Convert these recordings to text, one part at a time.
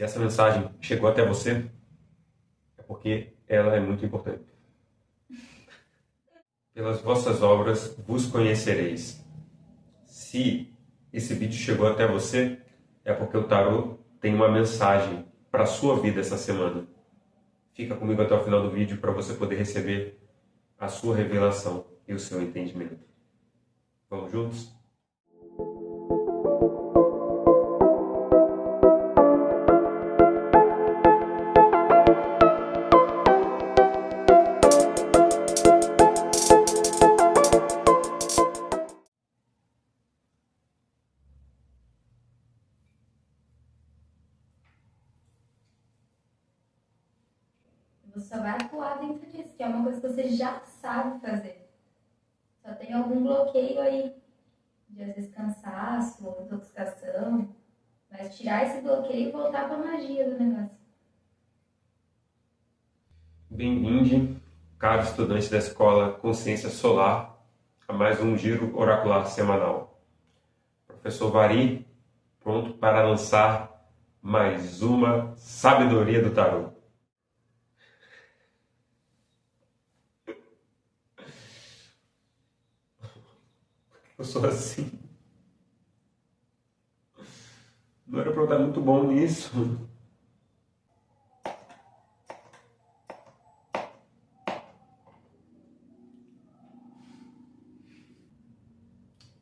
Se essa mensagem chegou até você, é porque ela é muito importante. Pelas vossas obras vos conhecereis. Se esse vídeo chegou até você, é porque o tarô tem uma mensagem para a sua vida essa semana. Fica comigo até o final do vídeo para você poder receber a sua revelação e o seu entendimento. Vamos juntos? Você só vai atuar dentro disso, que é uma coisa que você já sabe fazer. Só tem algum bloqueio aí, de às vezes cansaço ou intoxicação. Mas tirar esse bloqueio e voltar para a magia do negócio. Bem-vindo, caro estudante da Escola Consciência Solar, a mais um giro oracular semanal. Professor Vari, pronto para lançar mais uma sabedoria do tarô. Eu sou assim. Não era para eu estar muito bom nisso.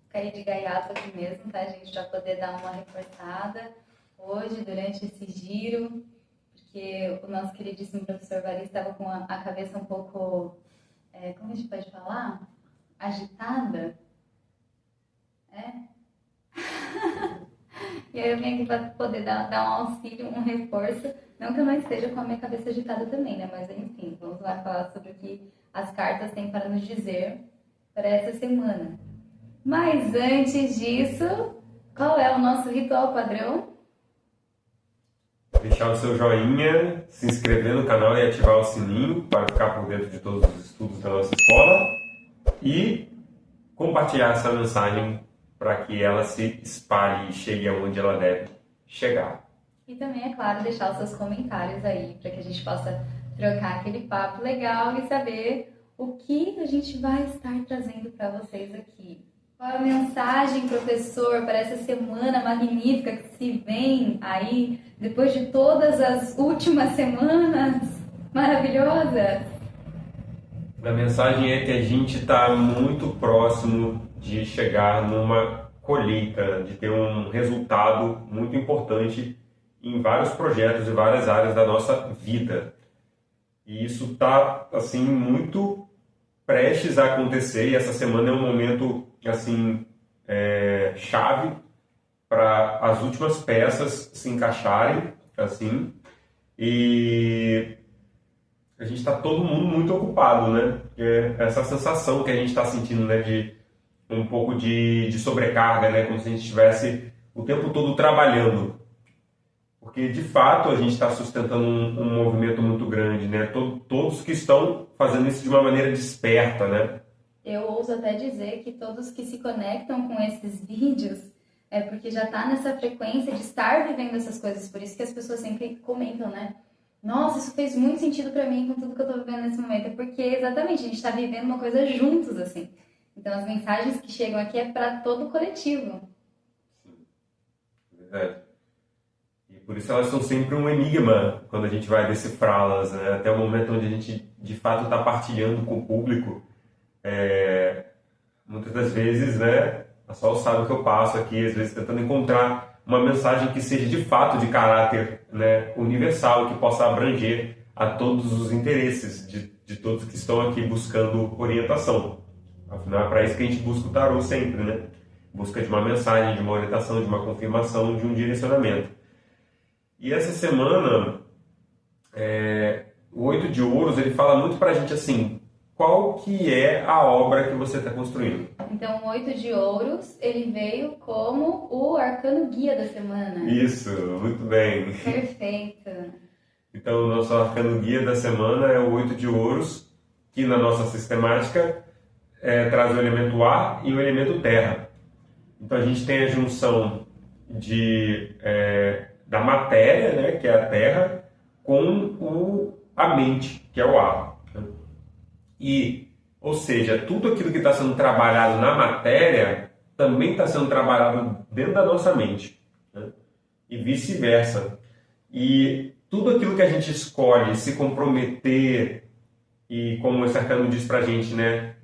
Cair de gaiato aqui mesmo, tá, gente? Para poder dar uma reforçada hoje, durante esse giro. Porque o nosso queridíssimo professor Vari estava com a cabeça um pouco, como a gente pode falar? Agitada. E aí eu vim aqui para poder dar um auxílio, um reforço. Não que eu não esteja com a minha cabeça agitada também, né? Mas enfim, vamos lá falar sobre o que as cartas têm para nos dizer para essa semana. Mas antes disso, qual é o nosso ritual padrão? Deixar o seu joinha, se inscrever no canal e ativar o sininho para ficar por dentro de todos os estudos da nossa escola e compartilhar essa mensagem para que ela se espalhe e chegue aonde ela deve chegar. E também, é claro, deixar os seus comentários aí para que a gente possa trocar aquele papo legal e saber o que a gente vai estar trazendo para vocês aqui. Qual a mensagem, professor, para essa semana magnífica que se vem aí, depois de todas as últimas semanas maravilhosas? A mensagem é que a gente está muito próximo de chegar numa colheita, de ter um resultado muito importante em vários projetos e várias áreas da nossa vida. E isso está, assim, muito prestes a acontecer, e essa semana é um momento assim chave para as últimas peças se encaixarem, assim, e a gente está todo mundo muito ocupado, né? Essa sensação que a gente está sentindo, né, de um pouco de sobrecarga, né, como se a gente estivesse o tempo todo trabalhando, porque de fato a gente está sustentando um movimento muito grande, né? Todos que estão fazendo isso de uma maneira desperta, né? Eu ouso até dizer que todos que se conectam com esses vídeos é porque já está nessa frequência de estar vivendo essas coisas. Por isso que as pessoas sempre comentam, né? Nossa, isso fez muito sentido para mim com tudo que eu estou vivendo nesse momento. É porque exatamente a gente está vivendo uma coisa juntos, assim. Então as mensagens que chegam aqui é para todo o coletivo. Sim, verdade. E por isso elas são sempre um enigma quando a gente vai decifrá-las, né? Até o momento onde a gente de fato está partilhando com o público. Muitas das vezes, né, a Sol sabe o que eu passo aqui, às vezes tentando encontrar uma mensagem que seja de fato de caráter, né, universal, que possa abranger a todos os interesses de todos que estão aqui buscando orientação. Afinal, é para isso que a gente busca o tarô sempre, né? Busca de uma mensagem, de uma orientação, de uma confirmação, de um direcionamento. E essa semana, o Oito de Ouros, ele fala muito para a gente assim, qual que é a obra que você está construindo? Então, o Oito de Ouros, ele veio como o arcano guia da semana. Isso, muito bem. Perfeito. Então, o nosso arcano guia da semana é o Oito de Ouros, que na nossa sistemática traz o elemento ar e o elemento terra. Então, a gente tem a junção da matéria, né, que é a terra, com a mente, que é o ar. E, ou seja, tudo aquilo que está sendo trabalhado na matéria também está sendo trabalhado dentro da nossa mente, né? E vice-versa. E tudo aquilo que a gente escolhe se comprometer e, como esse arcano diz pra gente, né,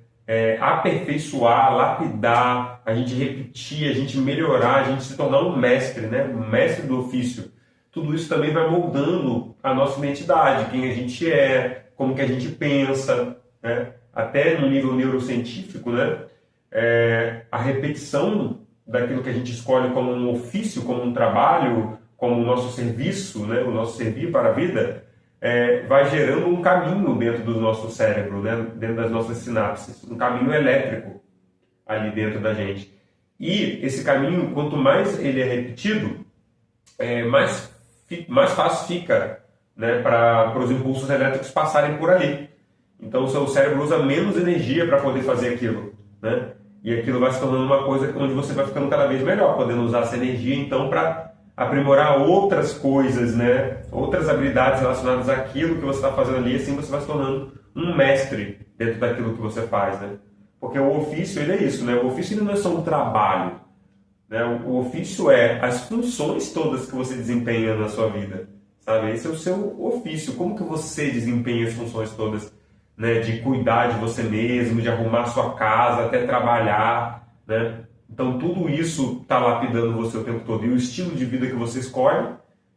aperfeiçoar, lapidar, a gente repetir, a gente melhorar, a gente se tornar um mestre, né, um mestre do ofício. Tudo isso também vai moldando a nossa identidade, quem a gente é, como que a gente pensa, né? Até no nível neurocientífico, né, a repetição daquilo que a gente escolhe como um ofício, como um trabalho, como o nosso serviço, né, o nosso servir para a vida, vai gerando um caminho dentro do nosso cérebro, né, dentro das nossas sinapses, um caminho elétrico ali dentro da gente. E esse caminho, quanto mais ele é repetido, mais fácil fica, né, para os impulsos elétricos passarem por ali. Então o seu cérebro usa menos energia para poder fazer aquilo, né? E aquilo vai se tornando uma coisa onde você vai ficando cada vez melhor, podendo usar essa energia então para aprimorar outras coisas, né? Outras habilidades relacionadas àquilo que você está fazendo ali, assim você vai se tornando um mestre dentro daquilo que você faz, né? Porque o ofício, ele é isso, né? O ofício ele não é só um trabalho, né? O ofício é as funções todas que você desempenha na sua vida, sabe? Esse é o seu ofício. Como que você desempenha as funções todas, né? De cuidar de você mesmo, de arrumar a sua casa, até trabalhar, né? Então tudo isso está lapidando você o tempo todo. E o estilo de vida que você escolhe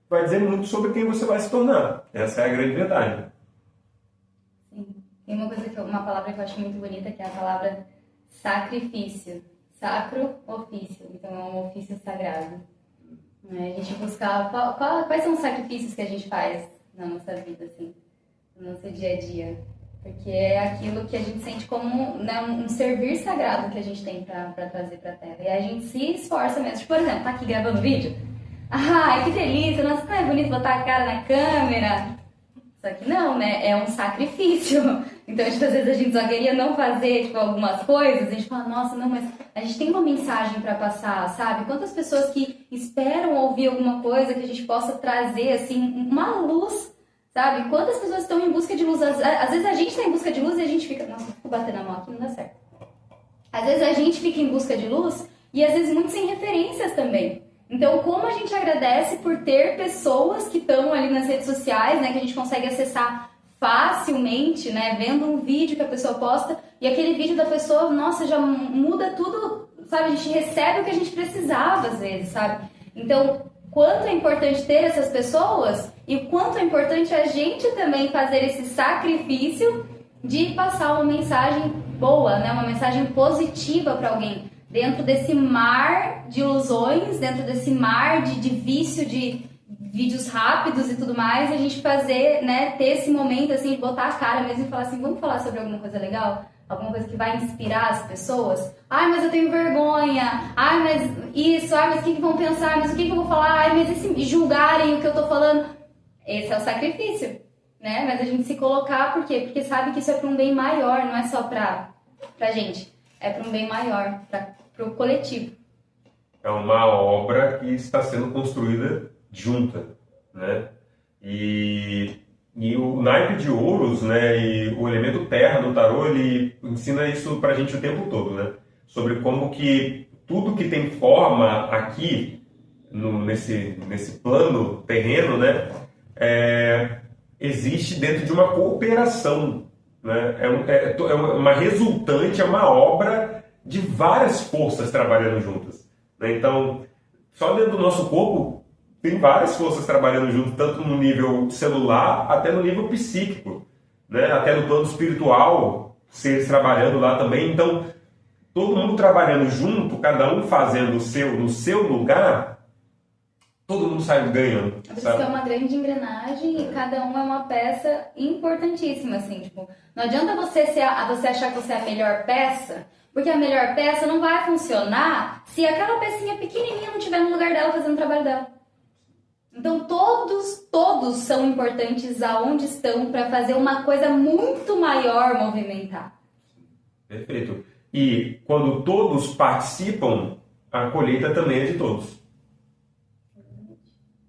vai dizer muito sobre quem você vai se tornar. Essa é a grande verdade. Sim. Tem uma palavra que eu acho muito bonita, que é a palavra sacrifício. Sacro ofício. Então é um ofício sagrado. A gente buscar quais são os sacrifícios que a gente faz na nossa vida, assim, no nosso dia a dia. Porque é aquilo que a gente sente como, né, um servir sagrado que a gente tem pra trazer pra Terra. E a gente se esforça mesmo. Tipo, por exemplo, tá aqui gravando vídeo. Ai, que delícia! Nossa, não é bonito botar a cara na câmera. Só que não, né? É um sacrifício. Então, tipo, às vezes a gente só queria não fazer, tipo, algumas coisas. A gente fala, nossa, não, mas a gente tem uma mensagem pra passar, sabe? Quantas pessoas que esperam ouvir alguma coisa que a gente possa trazer, assim, uma luz, sabe? Quantas pessoas estão em busca de luz? Às vezes a gente está em busca de luz e a gente fica... Nossa, eu fico batendo a mão aqui, não dá certo. Às vezes a gente fica em busca de luz e às vezes muito sem referências também. Então, como a gente agradece por ter pessoas que estão ali nas redes sociais, né? Que a gente consegue acessar facilmente, né? Vendo um vídeo que a pessoa posta e aquele vídeo da pessoa, nossa, já muda tudo, sabe? A gente recebe o que a gente precisava às vezes, sabe? Então, quanto é importante ter essas pessoas e o quanto é importante a gente também fazer esse sacrifício de passar uma mensagem boa, né? Uma mensagem positiva para alguém. Dentro desse mar de ilusões, dentro desse mar de vício, de vídeos rápidos e tudo mais, a gente fazer, né, ter esse momento assim, de botar a cara mesmo e falar assim, vamos falar sobre alguma coisa legal? Alguma coisa que vai inspirar as pessoas? Ai, mas eu tenho vergonha. Ai, mas isso. Ai, mas o que vão pensar? Mas o que eu vou falar? Ai, mas e se julgarem o que eu tô falando? Esse é o sacrifício, né? Mas a gente se colocar, por quê? Porque sabe que isso é para um bem maior, não é só pra gente. É para um bem maior, para o coletivo. É uma obra que está sendo construída junta, né? E o naipe de ouros, né, e o elemento terra no tarô, ele ensina isso pra gente o tempo todo, né? Sobre como que tudo que tem forma aqui, nesse plano terreno, né, existe dentro de uma cooperação, né? É uma resultante, é uma obra de várias forças trabalhando juntas, né? Então, só dentro do nosso corpo tem várias forças trabalhando junto, tanto no nível celular até no nível psíquico, né? Até no plano espiritual, seres trabalhando lá também. Então, todo mundo trabalhando junto, cada um fazendo o seu no seu lugar, todo mundo sai ganhando. Por isso que é uma grande engrenagem e cada um é uma peça importantíssima, assim, tipo, não adianta você achar que você é a melhor peça, porque a melhor peça não vai funcionar se aquela pecinha pequenininha não estiver no lugar dela fazendo o trabalho dela. Então todos são importantes aonde estão para fazer uma coisa muito maior movimentar. Perfeito. E quando todos participam, a colheita também é de todos.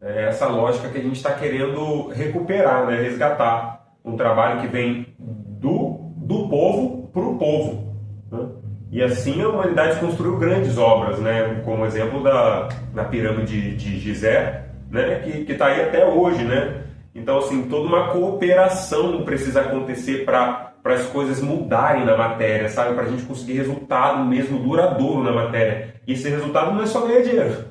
É essa lógica que a gente está querendo recuperar, né? Resgatar um trabalho que vem do povo para o povo, né? E assim a humanidade construiu grandes obras, né? Como exemplo da pirâmide de Gizé, né? Que está aí até hoje, né? Então, assim, toda uma cooperação precisa acontecer para as coisas mudarem na matéria, sabe? Para a gente conseguir resultado mesmo duradouro na matéria. E esse resultado não é só ganhar dinheiro,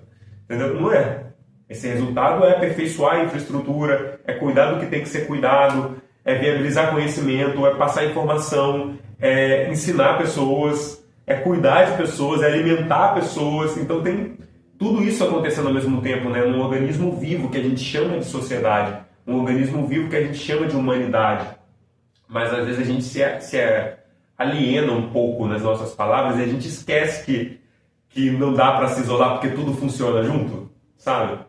entendeu? Não é. Esse resultado é aperfeiçoar a infraestrutura, é cuidar do que tem que ser cuidado, é viabilizar conhecimento, é passar informação, é ensinar pessoas, é cuidar de pessoas, é alimentar pessoas. Então tem tudo isso acontecendo ao mesmo tempo, né? Num organismo vivo que a gente chama de sociedade, um organismo vivo que a gente chama de humanidade. Mas às vezes a gente se aliena um pouco nas nossas palavras e a gente esquece que não dá para se isolar porque tudo funciona junto, sabe?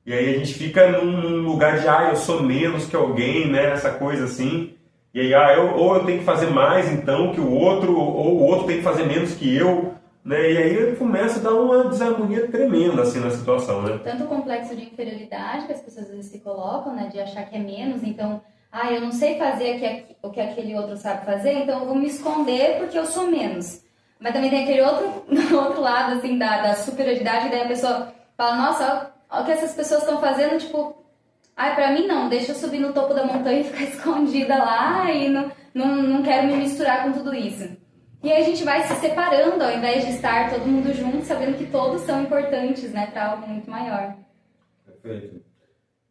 E aí a gente fica num lugar de, eu sou menos que alguém, né? Essa coisa assim. E aí, ou eu tenho que fazer mais então que o outro, ou o outro tem que fazer menos que eu, né? E aí começa a dar uma desarmonia tremenda assim na situação, né? Tanto o complexo de inferioridade que as pessoas às vezes se colocam, né? De achar que é menos, então, eu não sei fazer o que aquele outro sabe fazer, então eu vou me esconder porque eu sou menos. Mas também tem aquele outro lado, assim, da superioridade, daí a pessoa fala, nossa, olha o que essas pessoas estão fazendo, tipo, pra mim não, deixa eu subir no topo da montanha e ficar escondida lá e não quero me misturar com tudo isso. E aí a gente vai se separando ao invés de estar todo mundo junto, sabendo que todos são importantes, né, para algo muito maior. Perfeito.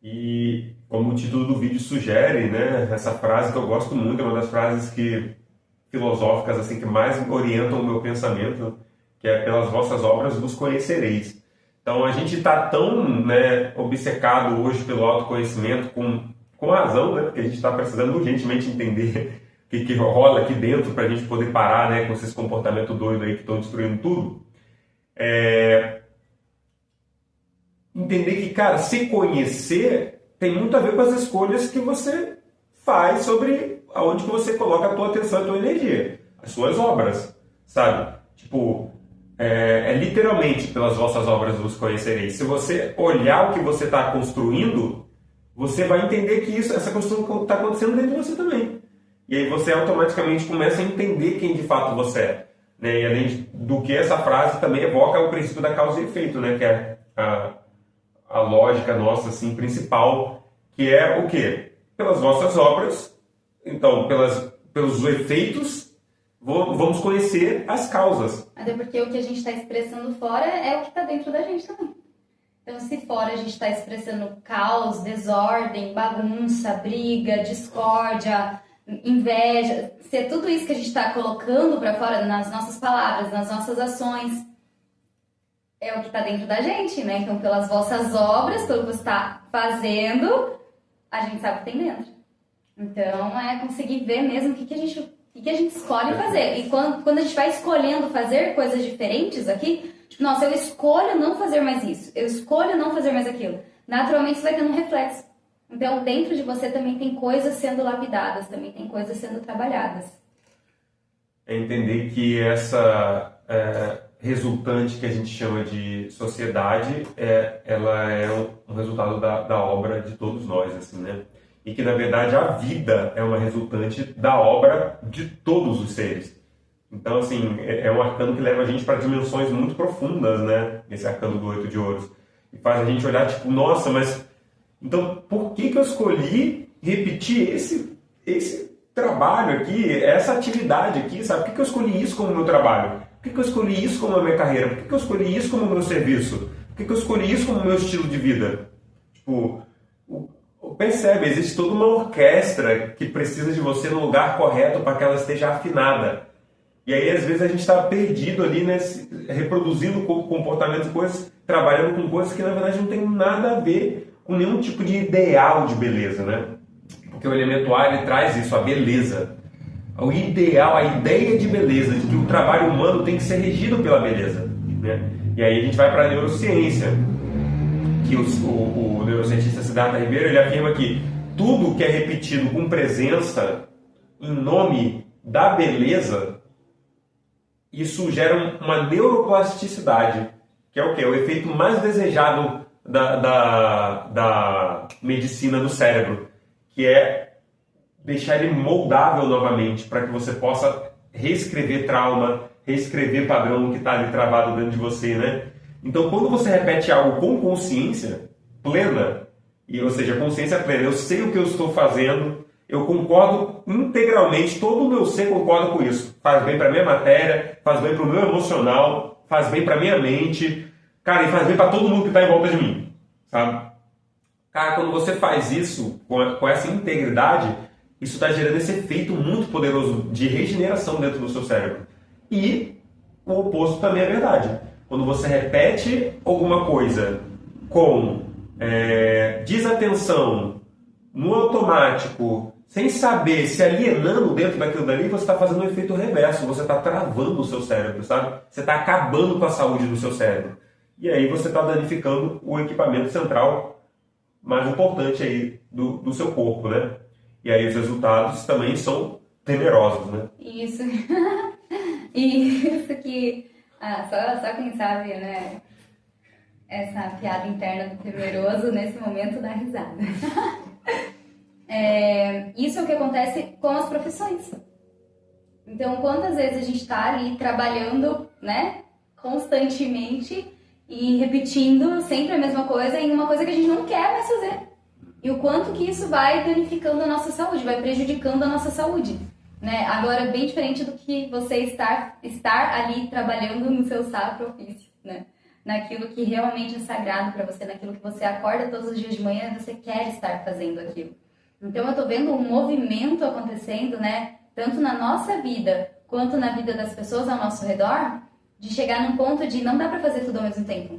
E como o título do vídeo sugere, né, essa frase que eu gosto muito, é uma das frases filosóficas assim, que mais orientam o meu pensamento, que é pelas vossas obras vos conhecereis. Então a gente está tão, né, obcecado hoje pelo autoconhecimento, com razão, né, porque a gente está precisando urgentemente entender o que rola aqui dentro para a gente poder parar, né, com esses comportamentos doidos aí que estão destruindo tudo. Entender que, cara, se conhecer tem muito a ver com as escolhas que você faz sobre aonde que você coloca a tua atenção e a tua energia, as suas obras, sabe? Tipo, literalmente pelas vossas obras vos conhecereis. Se você olhar o que você está construindo, você vai entender que essa construção está acontecendo dentro de você também. E aí você automaticamente começa a entender quem de fato você é. Né? E além do que essa frase também evoca o princípio da causa e efeito, né? Que é a lógica nossa assim, principal, que é o quê? Pelas vossas obras, então pelos efeitos, vamos conhecer as causas. Até porque o que a gente está expressando fora é o que está dentro da gente também. Então, se fora a gente está expressando caos, desordem, bagunça, briga, discórdia, inveja, se é tudo isso que a gente está colocando para fora nas nossas palavras, nas nossas ações, é o que está dentro da gente, né? Então, pelas vossas obras, pelo que você está fazendo, a gente sabe o que tem dentro. Então, conseguir ver mesmo o que a gente escolhe fazer. E quando a gente vai escolhendo fazer coisas diferentes aqui, tipo, nossa, eu escolho não fazer mais isso, eu escolho não fazer mais aquilo. Naturalmente, isso vai tendo um reflexo. Então, dentro de você também tem coisas sendo lapidadas, também tem coisas sendo trabalhadas. É entender que essa resultante que a gente chama de sociedade, ela é um resultado da obra de todos nós, assim, né? E que, na verdade, a vida é uma resultante da obra de todos os seres. Então, assim, é um arcano que leva a gente para dimensões muito profundas, né? Esse arcano do 8 de ouros. E faz a gente olhar, tipo, nossa, mas... Então, por que eu escolhi repetir esse trabalho aqui, essa atividade aqui, sabe? Por que eu escolhi isso como meu trabalho? Por que eu escolhi isso como a minha carreira? Por que eu escolhi isso como meu serviço? Por que eu escolhi isso como meu estilo de vida? Tipo... Percebe, existe toda uma orquestra que precisa de você no lugar correto para que ela esteja afinada. E aí, às vezes, a gente está perdido ali, né, reproduzindo comportamentos e coisas, trabalhando com coisas que, na verdade, não tem nada a ver com nenhum tipo de ideal de beleza, né? Porque o elemento ar, ele traz isso, a beleza. O ideal, a ideia de beleza, de que o trabalho humano tem que ser regido pela beleza, né? E aí a gente vai para a neurociência, que o neurocientista Siddhartha Ribeiro, ele afirma que tudo que é repetido com presença em nome da beleza, isso gera uma neuroplasticidade, que é o quê? O efeito mais desejado da medicina do cérebro, que é deixar ele moldável novamente, para que você possa reescrever trauma, reescrever padrão que está ali travado dentro de você, né? Então, quando você repete algo com consciência plena, ou seja, consciência plena, eu sei o que eu estou fazendo, eu concordo integralmente, todo o meu ser concorda com isso. Faz bem para minha matéria, faz bem para o meu emocional, faz bem para minha mente, cara, e faz bem para todo mundo que está em volta de mim, sabe? Cara, quando você faz isso com essa integridade, isso está gerando esse efeito muito poderoso de regeneração dentro do seu cérebro. E o oposto também é verdade. Quando você repete alguma coisa com desatenção, no automático, sem saber, se alienando dentro daquilo dali, você está fazendo um efeito reverso, você está travando o seu cérebro, sabe? Você está acabando com a saúde do seu cérebro. E aí você está danificando o equipamento central mais importante aí do seu corpo, né? E aí os resultados também são temerosos, né? Isso. Isso que... só quem sabe, né? Essa piada interna do temeroso, nesse momento, dá risada. Isso é o que acontece com as profissões. Então, quantas vezes a gente está ali trabalhando, né? Constantemente e repetindo sempre a mesma coisa em uma coisa que a gente não quer mais fazer. E o quanto que isso vai danificando a nossa saúde, vai prejudicando a nossa saúde. Né? Agora, bem diferente do que você estar ali trabalhando no seu sacro ofício, né? Naquilo que realmente é sagrado para você, naquilo que você acorda todos os dias de manhã e você quer estar fazendo aquilo. Então, eu estou vendo um movimento acontecendo, né? Tanto na nossa vida, quanto na vida das pessoas ao nosso redor, de chegar num ponto de não dá para fazer tudo ao mesmo tempo.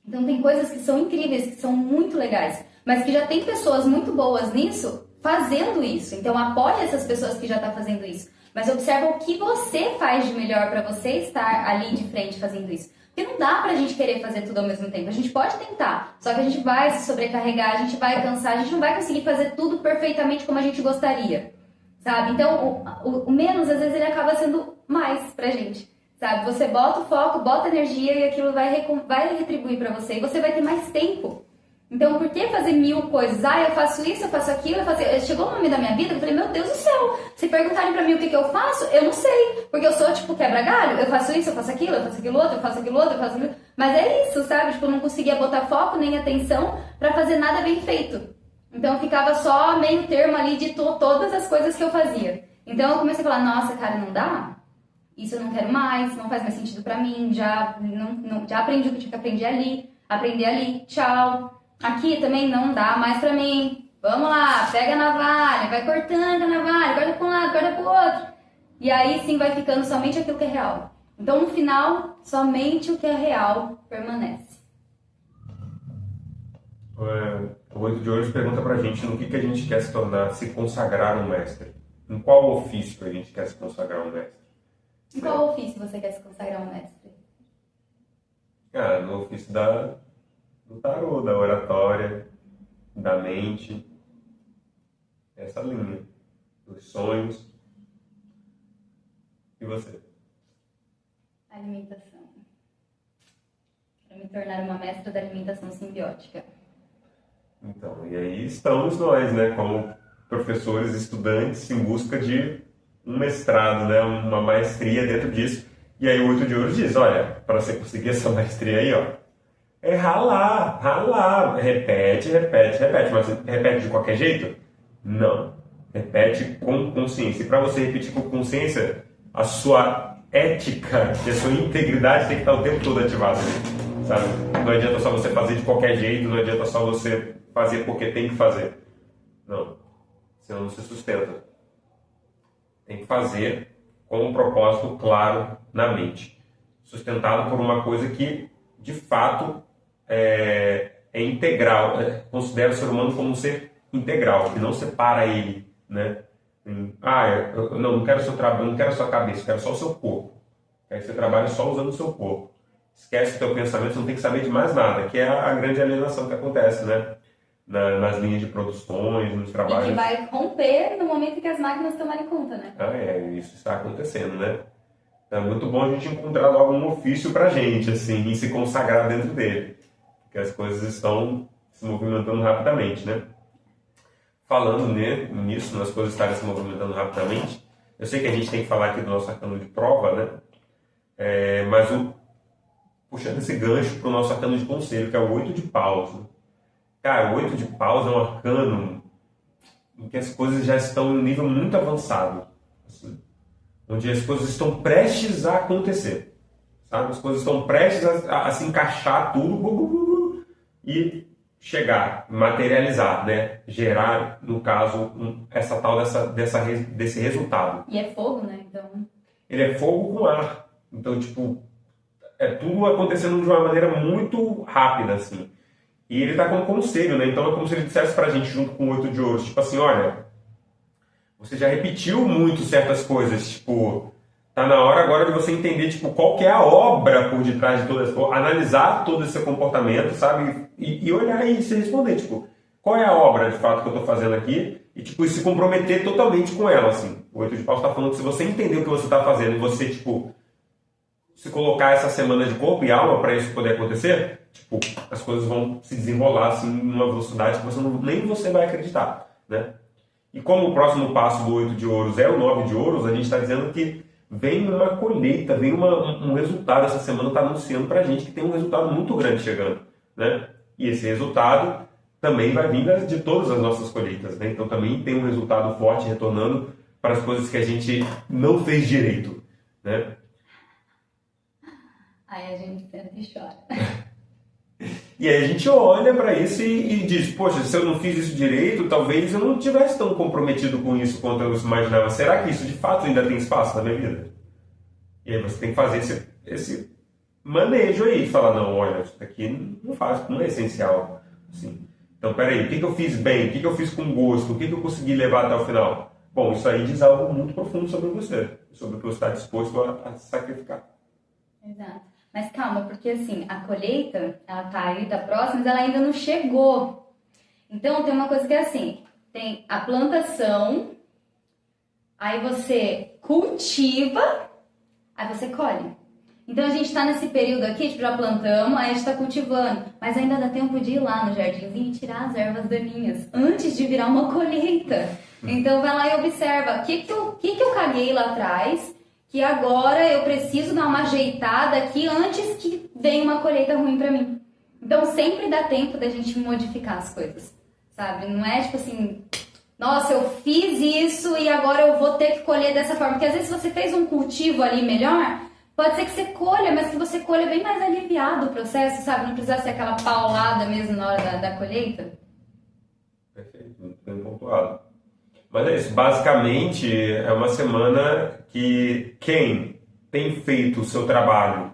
Então, tem coisas que são incríveis, que são muito legais, mas que já tem pessoas muito boas nisso, fazendo isso. Então, apoie essas pessoas que já estão fazendo isso. Mas observa o que você faz de melhor para você estar ali de frente fazendo isso. Porque não dá pra gente querer fazer tudo ao mesmo tempo. A gente pode tentar, só que a gente vai se sobrecarregar, a gente vai cansar, a gente não vai conseguir fazer tudo perfeitamente como a gente gostaria, sabe? Então, o menos, às vezes, ele acaba sendo mais pra gente, sabe? Você bota o foco, bota energia e aquilo vai retribuir pra você. E você vai ter mais tempo. Então, por que fazer 1000 coisas? Eu faço isso, eu faço aquilo, Chegou um momento da minha vida que eu falei, meu Deus do céu, se perguntarem pra mim o que eu faço, eu não sei. Porque eu sou, tipo, quebra-galho, eu faço isso, eu faço aquilo outro, eu faço aquilo outro, eu faço aquilo... Mas é isso, sabe? Tipo, eu não conseguia botar foco nem atenção pra fazer nada bem feito. Então, eu ficava só meio termo ali de todas as coisas que eu fazia. Então, eu comecei a falar, nossa, cara, não dá? Isso eu não quero mais, não faz mais sentido pra mim, já aprendi o que tinha que aprender ali, tchau. Aqui também não dá mais pra mim. Vamos lá, pega a navalha, vai cortando a navalha, corta pra um lado, corta pro outro. E aí sim vai ficando somente aquilo que é real. Então no final, somente o que é real permanece. O 8 de hoje pergunta pra gente no que a gente quer se tornar, se consagrar um mestre. Em qual ofício a gente quer se consagrar um mestre? Em qual ofício você quer se consagrar um mestre? No ofício do tarô, da oratória, da mente, essa linha, dos sonhos. E você? Alimentação. Quero me tornar uma mestra da alimentação simbiótica. Então, e aí estamos nós, né, como professores, estudantes, em busca de um mestrado, né, uma maestria dentro disso. E aí o 8 de Ouros diz, olha, para você conseguir essa maestria aí, ó, é ralar, repete, mas repete de qualquer jeito? Não, repete com consciência. E para você repetir com consciência, a sua ética e a sua integridade tem que estar o tempo todo ativada, sabe? Não adianta só você fazer de qualquer jeito, não adianta só você fazer porque tem que fazer. Não, senão não se sustenta. Tem que fazer com um propósito claro na mente, sustentado por uma coisa que, de fato, é integral, considera o ser humano como um ser integral, que não separa ele, né? Eu não quero seu trabalho, não quero a sua cabeça, eu quero só o seu corpo. Quero que você trabalhe só usando o seu corpo. Esquece o teu pensamento, você não tem que saber de mais nada, que é a grande alienação que acontece, né? Nas linhas de produções, nos trabalhos. E que vai romper no momento que as máquinas tomarem conta, né? Isso está acontecendo, né? Então é muito bom a gente encontrar logo um ofício pra gente, assim, e se consagrar dentro dele. porque as coisas estão se movimentando rapidamente, né? Falando, né, nisso, nas coisas estarem se movimentando rapidamente, eu sei que a gente tem que falar aqui do nosso arcano de prova, né? Mas puxando esse gancho para o nosso arcano de conselho, que é o 8 de paus. Né? Cara, o 8 de paus é um arcano em que as coisas já estão em um nível muito avançado, assim, onde as coisas estão prestes a acontecer, sabe? As coisas estão prestes a se encaixar tudo e chegar, materializar, né? Gerar, no caso, essa tal desse resultado. E é fogo, né? Então... Ele é fogo com ar. Então, tipo, é tudo acontecendo de uma maneira muito rápida, assim. E ele tá como conselho, né? Então é como se ele dissesse pra gente, junto com o 8 de ouros, tipo assim, olha, você já repetiu muito certas coisas, tipo, tá na hora agora de você entender, tipo, qual que é a obra por detrás de todas, analisar todo esse seu comportamento, sabe? E olhar e se responder, tipo, qual é a obra, de fato, que eu tô fazendo aqui? E, tipo, se comprometer totalmente com ela, assim. O 8 de paus tá falando que se você entender o que você tá fazendo e você, tipo, se colocar essa semana de corpo e alma para isso poder acontecer, tipo, as coisas vão se desenrolar assim numa velocidade que nem você vai acreditar, né? E como o próximo passo do 8 de ouros é o 9 de ouros, a gente está dizendo que vem uma colheita, vem um resultado. Essa semana está anunciando para a gente que tem um resultado muito grande chegando, né? E esse resultado também vai vir de todas as nossas colheitas, né? Então também tem um resultado forte retornando para as coisas que a gente não fez direito, né? Aí a gente senta e chora. E aí a gente olha para isso e diz, poxa, se eu não fiz isso direito, talvez eu não tivesse tão comprometido com isso quanto eu imaginava. Será que isso de fato ainda tem espaço na minha vida? E aí você tem que fazer esse manejo aí, falar, não, olha, isso daqui não é essencial. Assim. Então, peraí, o que eu fiz bem? O que eu fiz com gosto? O que eu consegui levar até o final? Bom, isso aí diz algo muito profundo sobre você, sobre o que você está disposto a sacrificar. Exato. Mas calma, porque assim, a colheita, ela tá aí, tá próxima, mas ela ainda não chegou. Então, tem uma coisa que é assim, tem a plantação, aí você cultiva, aí você colhe. Então, a gente tá nesse período aqui, tipo, já plantamos, aí a gente tá cultivando, mas ainda dá tempo de ir lá no jardinzinho e tirar as ervas daninhas, antes de virar uma colheita. Então, vai lá e observa, o que eu caguei lá atrás, que agora eu preciso dar uma ajeitada aqui antes que venha uma colheita ruim pra mim. Então sempre dá tempo da gente modificar as coisas, sabe? Não é tipo assim, nossa, eu fiz isso e agora eu vou ter que colher dessa forma. Porque às vezes você fez um cultivo ali melhor, pode ser que você colha, mas que você colha bem mais aliviado o processo, sabe? Não precisa ser aquela paulada mesmo na hora da colheita. Perfeito, muito bem pontuado. Mas é isso, basicamente é uma semana que quem tem feito o seu trabalho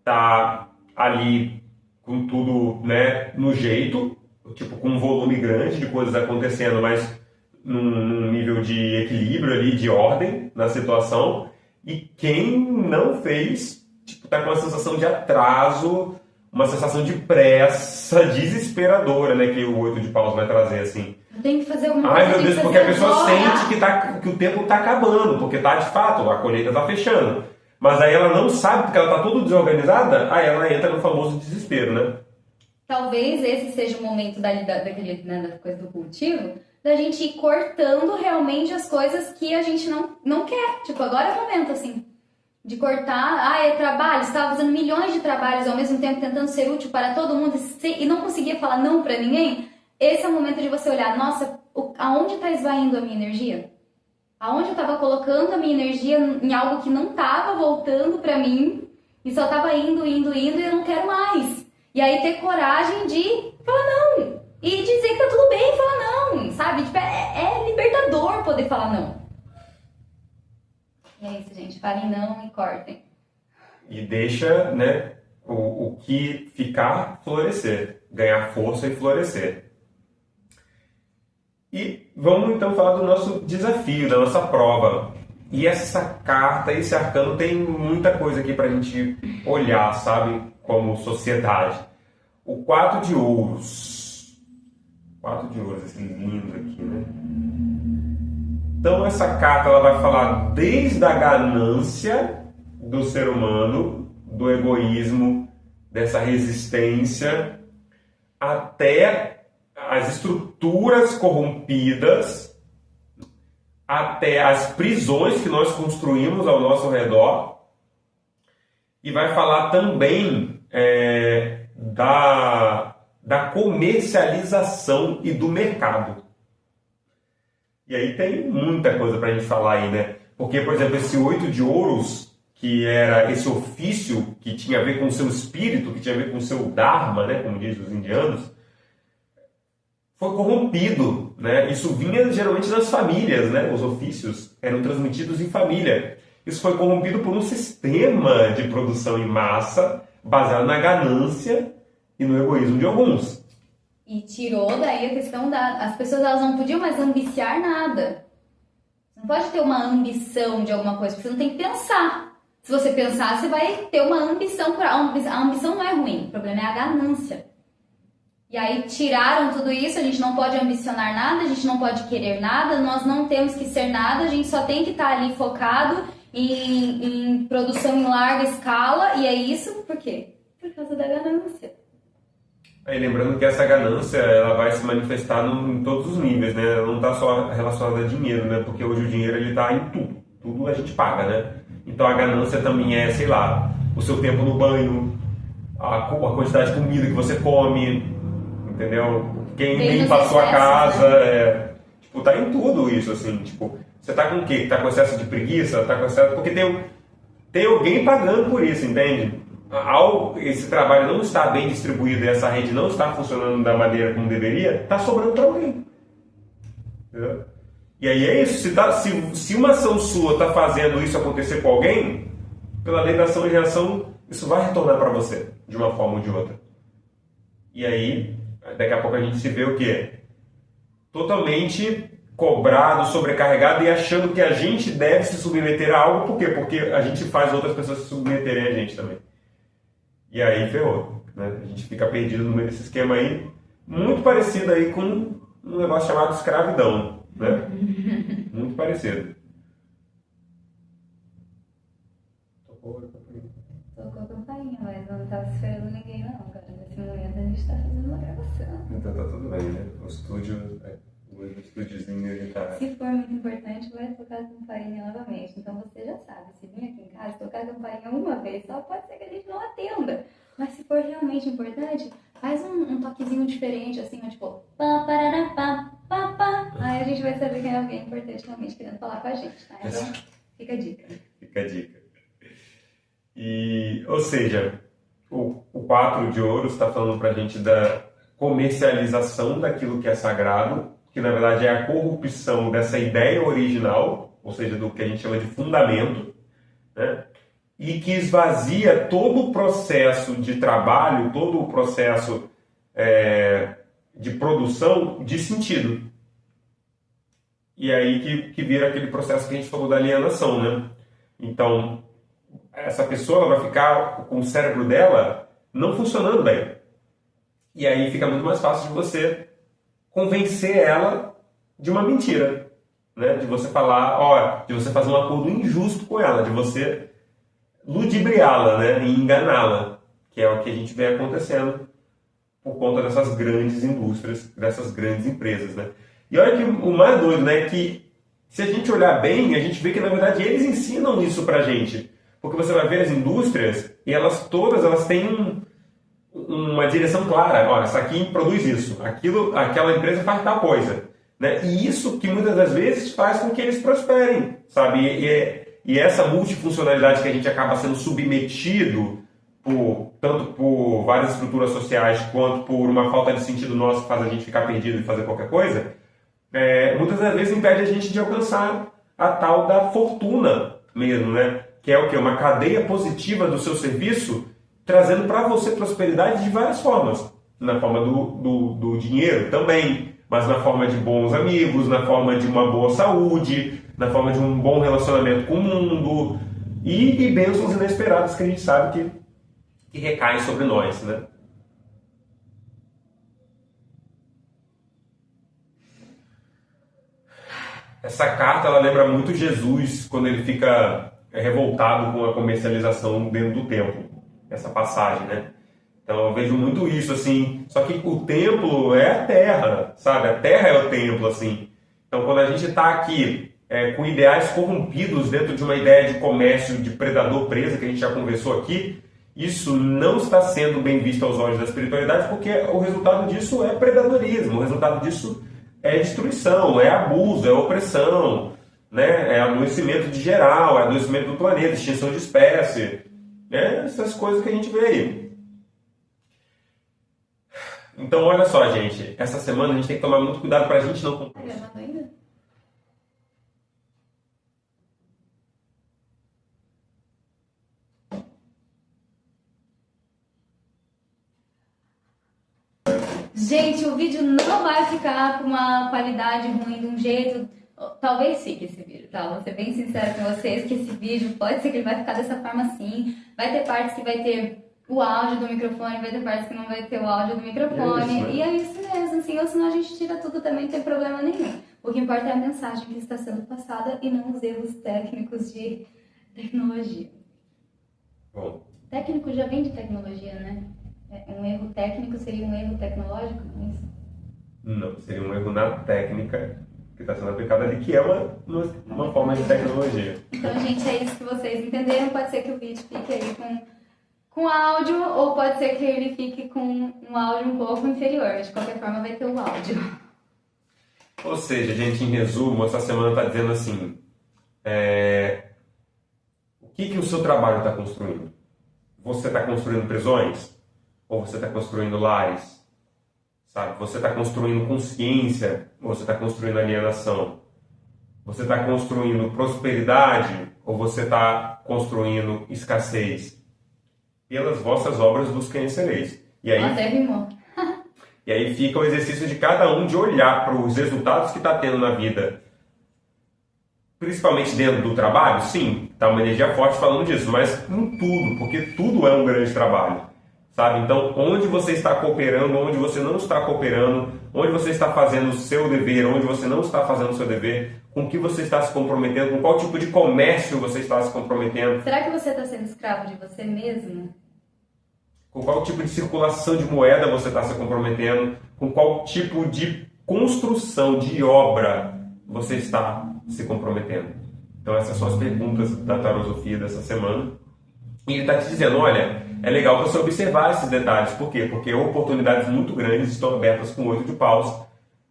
tá ali com tudo, né, no jeito, tipo com um volume grande de coisas acontecendo, mas num nível de equilíbrio ali, de ordem na situação. E quem não fez, tipo, tá com uma sensação de atraso, uma sensação de pressa desesperadora, né, que o 8 de paus vai trazer, assim. Tem que fazer alguma coisa. Ai, meu Deus, porque a pessoa sente que o tempo está acabando, porque tá de fato, a colheita está fechando. Mas aí ela não sabe, porque ela está toda desorganizada, aí ela entra no famoso desespero, né? Talvez esse seja o momento daquele, né, da coisa do cultivo, da gente ir cortando realmente as coisas que a gente não quer. Tipo, agora é o momento, assim, de cortar. É trabalho, você estava fazendo milhões de trabalhos ao mesmo tempo, tentando ser útil para todo mundo e não conseguia falar não para ninguém. Esse é o momento de você olhar, nossa, aonde está esvaindo a minha energia? Aonde eu estava colocando a minha energia em algo que não estava voltando para mim e só estava indo e eu não quero mais. E aí ter coragem de falar não. E dizer que tá tudo bem e falar não, sabe? Tipo, é libertador poder falar não. E é isso, gente. Falem não e cortem. E deixa, né, o que ficar florescer, ganhar força e florescer. E vamos então falar do nosso desafio, da nossa prova. E essa carta, esse arcano tem muita coisa aqui pra gente olhar, sabe? Como sociedade. O 4 de ouros. 4 de ouros, esse lindo aqui, né? Então essa carta ela vai falar desde a ganância do ser humano, do egoísmo, dessa resistência, até as estruturas corrompidas, até as prisões que nós construímos ao nosso redor, e vai falar também da comercialização e do mercado. E aí tem muita coisa para a gente falar aí, né? Porque, por exemplo, esse 8 de ouros, que era esse ofício que tinha a ver com o seu espírito, que tinha a ver com o seu dharma, né? Como dizem os indianos, foi corrompido, né? Isso vinha geralmente das famílias, né? Os ofícios eram transmitidos em família. Isso foi corrompido por um sistema de produção em massa baseado na ganância e no egoísmo de alguns. E tirou daí a questão as pessoas elas não podiam mais ambiciar nada. Você não pode ter uma ambição de alguma coisa, porque você não tem que pensar. Se você pensar, você vai ter uma ambição. A ambição não é ruim, o problema é a ganância. E aí tiraram tudo isso, a gente não pode ambicionar nada, a gente não pode querer nada, nós não temos que ser nada, a gente só tem que estar ali focado em produção em larga escala. E é isso por quê? Por causa da ganância. Aí lembrando que essa ganância ela vai se manifestar em todos os níveis, né? Ela não está só relacionada a dinheiro, né? Porque hoje o dinheiro ele está em tudo, tudo a gente paga, né? Então a ganância também é, sei lá, o seu tempo no banho, a quantidade de comida que você come, entendeu? Quem limpa a sua casa, né? Tipo, tá em tudo isso, assim, tipo, você tá com o quê? Tá com excesso de preguiça? Tá com excesso... Porque tem alguém pagando por isso, entende? Esse trabalho não está bem distribuído e essa rede não está funcionando da maneira como deveria, está sobrando para alguém. Entendeu? E aí é isso, se uma ação sua está fazendo isso acontecer com alguém, pela lei da ação e reação, isso vai retornar para você, de uma forma ou de outra. E aí, daqui a pouco a gente se vê o quê? Totalmente cobrado, sobrecarregado e achando que a gente deve se submeter a algo, por quê? Porque a gente faz outras pessoas se submeterem a gente também. E aí ferrou, né? A gente fica perdido no meio desse esquema aí, muito parecido aí com um negócio chamado escravidão, né? Muito parecido. Tocou a campainha, mas não estava esperando ninguém não, cara. Nesse momento a gente está fazendo uma gravação. Então tá tudo bem, né? O estúdiozinho ele tá... Se for muito importante, vai tocar a campainha novamente. Então você já sabe, se vir aqui em casa, tocar a campainha uma vez, só pode ser que a gente não atenda. Mas se for realmente importante, faz um toquezinho diferente, assim, tipo... Pá, parará, pá, pá, pá. Aí a gente vai saber que é alguém importante realmente querendo falar com a gente, tá? Então, fica a dica. Fica a dica. E, ou seja, o 4 de ouros está falando pra gente da comercialização daquilo que é sagrado, que na verdade é a corrupção dessa ideia original, ou seja, do que a gente chama de fundamento, né? E que esvazia todo o processo de trabalho, todo o processo de produção de sentido. E aí que vira aquele processo que a gente falou da alienação, né? Então, essa pessoa vai ficar com o cérebro dela não funcionando bem. E aí fica muito mais fácil de você convencer ela de uma mentira, né? De você falar, de você fazer um acordo injusto com ela, de você ludibriá-la, né? E enganá-la, que é o que a gente vê acontecendo por conta dessas grandes indústrias, dessas grandes empresas, né? E olha que o mais doido, né? Que se a gente olhar bem, a gente vê que na verdade eles ensinam isso pra gente, porque você vai ver as indústrias e elas têm uma direção clara. Olha, essa aqui produz isso, aquela empresa faz tal coisa, né? E isso que muitas das vezes faz com que eles prosperem, sabe? E essa multifuncionalidade que a gente acaba sendo submetido tanto por várias estruturas sociais quanto por uma falta de sentido nosso que faz a gente ficar perdido e fazer qualquer coisa, muitas das vezes impede a gente de alcançar a tal da fortuna mesmo, né? Que é o quê? Uma cadeia positiva do seu serviço, trazendo para você prosperidade de várias formas. Na forma do dinheiro também, mas na forma de bons amigos, na forma de uma boa saúde, na forma de um bom relacionamento com o mundo e bênçãos inesperadas que a gente sabe que recaem sobre nós, né? Essa carta ela lembra muito Jesus quando ele fica revoltado com a comercialização dentro do templo. Essa passagem, né? Então eu vejo muito isso, assim. Só que o templo é a terra, sabe? A terra é o templo, assim. Então quando a gente está aqui com ideais corrompidos dentro de uma ideia de comércio de predador-presa, que a gente já conversou aqui, isso não está sendo bem visto aos olhos da espiritualidade, porque o resultado disso é predadorismo, o resultado disso é destruição, é abuso, é opressão, né? É adoecimento de geral, é adoecimento do planeta, extinção de espécie, essas coisas que a gente vê aí. Então, olha só, gente, essa semana a gente tem que tomar muito cuidado para a gente não... Tá gravando ainda? Gente, o vídeo não vai ficar com uma qualidade ruim de um jeito... Talvez fique esse vídeo, tá? Vou ser bem sincera com vocês que esse vídeo pode ser que ele vai ficar dessa forma assim. Vai ter partes que vai ter o áudio do microfone, vai ter partes que não vai ter o áudio do microfone. E é isso mesmo, assim, ou senão a gente tira tudo também, não tem problema nenhum. O que importa é a mensagem que está sendo passada e não os erros técnicos de tecnologia. Bom. Técnico já vem de tecnologia, né? Um erro técnico seria um erro tecnológico, não é isso? Não, seria um erro na técnica que está sendo aplicada ali, que é uma forma de tecnologia. Então, gente, é isso que vocês entenderam. Pode ser que o vídeo fique aí com áudio, ou pode ser que ele fique com um áudio um pouco inferior. De qualquer forma, vai ter o áudio. Ou seja, gente, em resumo, essa semana está dizendo assim, o que o seu trabalho está construindo? Você está construindo prisões? Ou você está construindo lares? Sabe? Você está construindo consciência ou você está construindo alienação? Você está construindo prosperidade ou você está construindo escassez? Pelas vossas obras vos conhecereis. E aí, até rimou. E aí fica o exercício de cada um de olhar para os resultados que está tendo na vida. Principalmente dentro do trabalho, sim, está uma energia forte falando disso, mas em tudo, porque tudo é um grande trabalho. Sabe? Então, onde você está cooperando, onde você não está cooperando, onde você está fazendo o seu dever, onde você não está fazendo o seu dever, com que você está se comprometendo, com qual tipo de comércio você está se comprometendo. Será que você está sendo escravo de você mesmo? Com qual tipo de circulação de moeda você está se comprometendo, com qual tipo de construção, de obra você está se comprometendo. Então, essas são as perguntas da Tarosofia dessa semana. E ele está te dizendo, olha, é legal você observar esses detalhes. Por quê? Porque oportunidades muito grandes estão abertas com 8 de paus.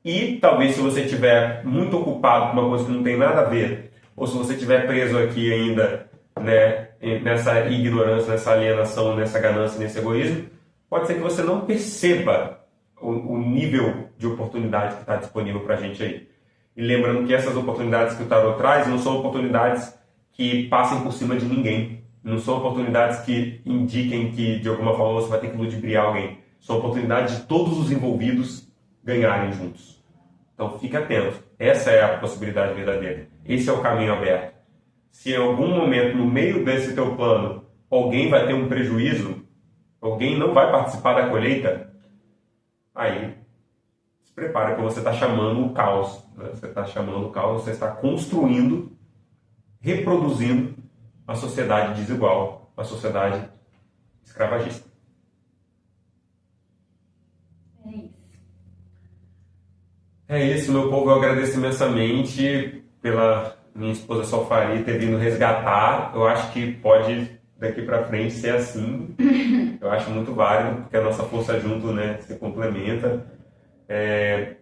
E talvez se você estiver muito ocupado com uma coisa que não tem nada a ver, ou se você estiver preso aqui ainda, né, nessa ignorância, nessa alienação, nessa ganância, nesse egoísmo, pode ser que você não perceba o nível de oportunidade que está disponível para a gente aí. E lembrando que essas oportunidades que o Tarot traz não são oportunidades que passem por cima de ninguém. Não são oportunidades que indiquem que, de alguma forma, você vai ter que ludibriar alguém. São oportunidades de todos os envolvidos ganharem juntos. Então, fique atento. Essa é a possibilidade verdadeira. Esse é o caminho aberto. Se em algum momento, no meio desse teu plano, alguém vai ter um prejuízo, alguém não vai participar da colheita, aí se prepara que você está chamando o caos. Né? Você está chamando o caos, você está construindo, reproduzindo a sociedade desigual, a sociedade escravagista. É isso. É isso, meu povo. Eu agradeço imensamente pela minha esposa Solfari ter vindo resgatar. Eu acho que pode, daqui para frente, ser assim. Eu acho muito válido, porque a nossa força junto, né, se complementa.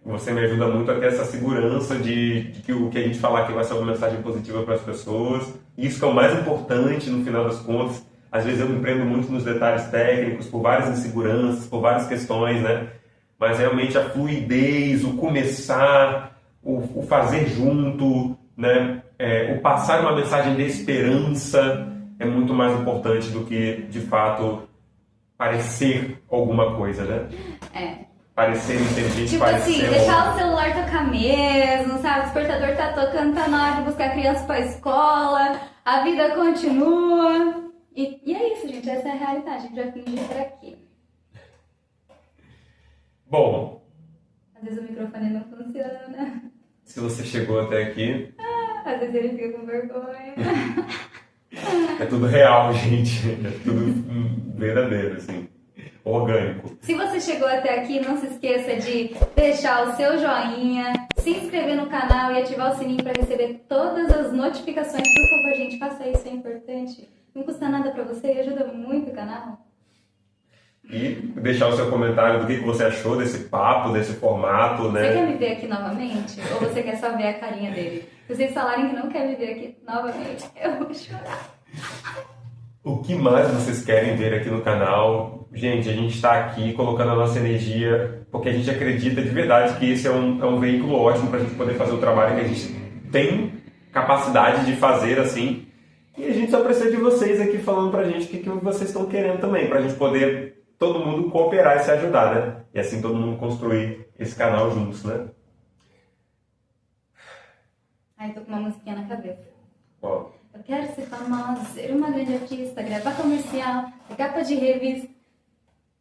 Você me ajuda muito a ter essa segurança de que o que a gente falar aqui vai ser uma mensagem positiva para as pessoas. Isso que é o mais importante no final das contas. Às vezes eu me prendo muito nos detalhes técnicos, por várias inseguranças, por várias questões, né? Mas realmente a fluidez, o começar, o fazer junto, né? O passar uma mensagem de esperança é muito mais importante do que, de fato, parecer alguma coisa, né? Parecer inteligente, tipo parecer assim, deixar o celular tocar mesmo, sabe? O despertador tá tocando, tá na hora de buscar a criança pra escola, a vida continua. E é isso, gente, essa é a realidade, a gente vai fingir por aqui. Bom, às vezes o microfone não funciona. Se você chegou até aqui... às vezes ele fica com vergonha. É tudo real, gente. É tudo verdadeiro, assim. orgânico. Se você chegou até aqui, não se esqueça de deixar o seu joinha, se inscrever no canal e ativar o sininho para receber todas as notificações. Por favor, gente, faça isso, é importante. Não custa nada para você e ajuda muito o canal. E deixar o seu comentário do que você achou desse papo, desse formato, né? Você quer me ver aqui novamente? Ou você quer só ver a carinha dele? Se vocês falarem que não quer me ver aqui novamente, eu vou chorar. O que mais vocês querem ver aqui no canal? Gente, a gente está aqui colocando a nossa energia porque a gente acredita de verdade que esse é um veículo ótimo para a gente poder fazer o trabalho que a gente tem capacidade de fazer assim. E a gente só precisa de vocês aqui falando pra gente o que vocês estão querendo também, pra gente poder todo mundo cooperar e se ajudar, né? E assim todo mundo construir esse canal juntos, né? Ai, tô com uma musiquinha na cabeça. Ó. Eu quero ser famosa, ser uma grande artista, gravar comercial, ser capa de revista.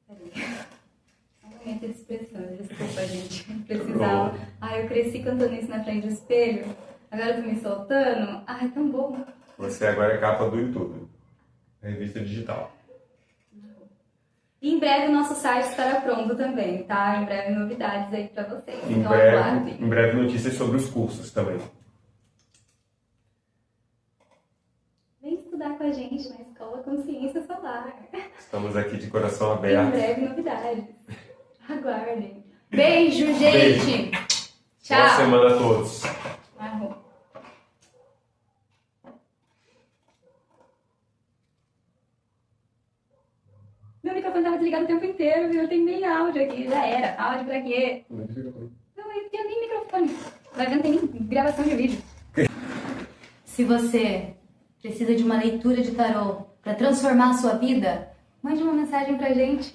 Peraí. É um momento de expressão, desculpa, gente. Precisava. Ai, eu cresci cantando isso na frente do espelho. Agora eu tô me soltando. Ai, tão bom. Você agora é capa do YouTube. Revista digital. E em breve o nosso site estará pronto também, tá? Em breve novidades aí pra vocês. Em breve notícias sobre os cursos também. Vem estudar com a gente na Escola Consciência Solar. Estamos aqui de coração Em aberto. breve novidades. Aguardem. Beijo, gente! Beijo. Tchau! Boa semana a todos. Arro. Meu microfone tava desligado o tempo inteiro, viu? Eu tenho nem áudio aqui. Já era. Áudio pra quê? Não, eu tenho nem microfone. Vai ver, não tem nem gravação de vídeo. Se você precisa de uma leitura de tarô para transformar a sua vida, mande uma mensagem pra gente.